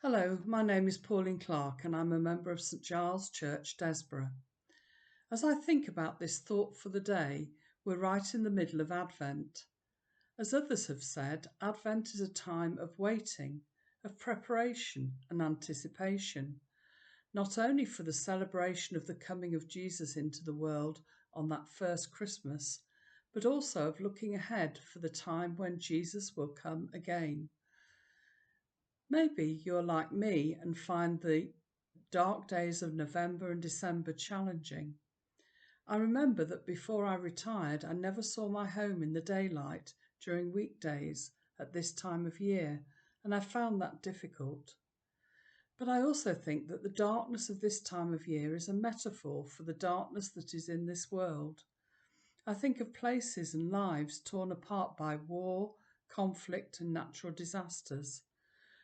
Hello, my name is Pauline Clark and I'm a member of St Giles Church, Desborough. As I think about this thought for the day, we're right in the middle of Advent. As others have said, Advent is a time of waiting, of preparation and anticipation, not only for the celebration of the coming of Jesus into the world on that first Christmas, but also of looking ahead for the time when Jesus will come again. Maybe you're like me and find the dark days of November and December challenging. I remember that before I retired, I never saw my home in the daylight during weekdays at this time of year, and I found that difficult. But I also think that the darkness of this time of year is a metaphor for the darkness that is in this world. I think of places and lives torn apart by war, conflict, and natural disasters.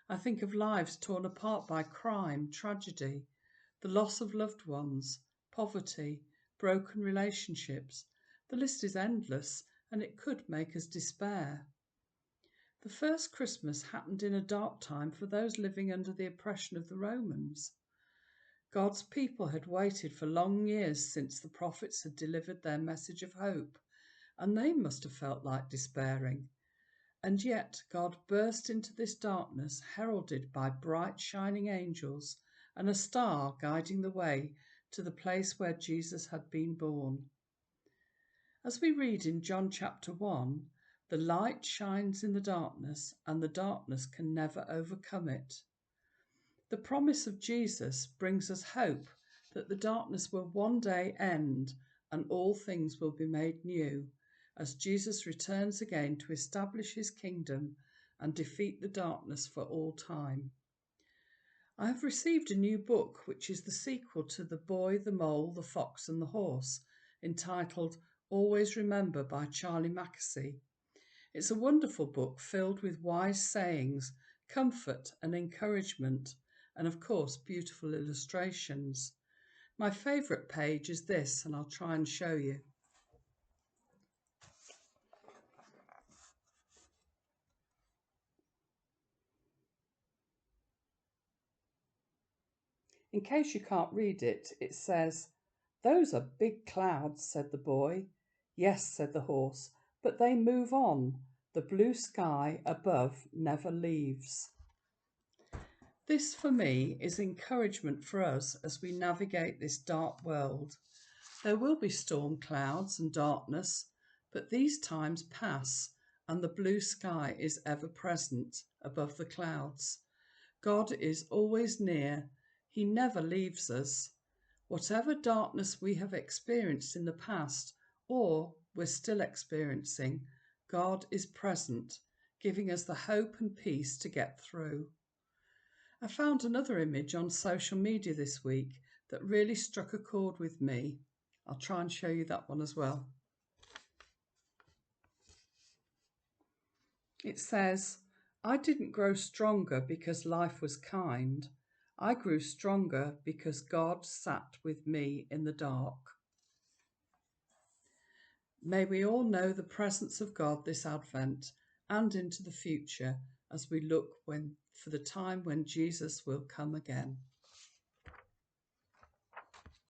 I think of lives torn apart by crime, tragedy, the loss of loved ones, poverty, broken relationships. The list is endless and it could make us despair. The first Christmas happened in a dark time for those living under the oppression of the Romans. God's people had waited for long years since the prophets had delivered their message of hope, and they must have felt like despairing. And yet God burst into this darkness, heralded by bright shining angels and a star guiding the way to the place where Jesus had been born. As we read in John chapter 1, the light shines in the darkness, and the darkness can never overcome it. The promise of Jesus brings us hope that the darkness will one day end and all things will be made new, as Jesus returns again to establish his kingdom and defeat the darkness for all time. I have received a new book, which is the sequel to The Boy, the Mole, the Fox and the Horse, entitled Always Remember by Charlie Mackesy. It's a wonderful book filled with wise sayings, comfort and encouragement, and of course beautiful illustrations. My favourite page is this, and I'll try and show you. In case you can't read it, it says, "Those are big clouds," said the boy. "Yes," said the horse, "but they move on. The blue sky above never leaves." This, for me, is encouragement for us as we navigate this dark world. There will be storm clouds and darkness, but these times pass and the blue sky is ever present above the clouds. God is always near. He never leaves us. Whatever darkness we have experienced in the past or we're still experiencing, God is present, giving us the hope and peace to get through. I found another image on social media this week that really struck a chord with me. I'll try and show you that one as well. It says, "I didn't grow stronger because life was kind. I grew stronger because God sat with me in the dark." May we all know the presence of God this Advent and into the future as we look for the time when Jesus will come again.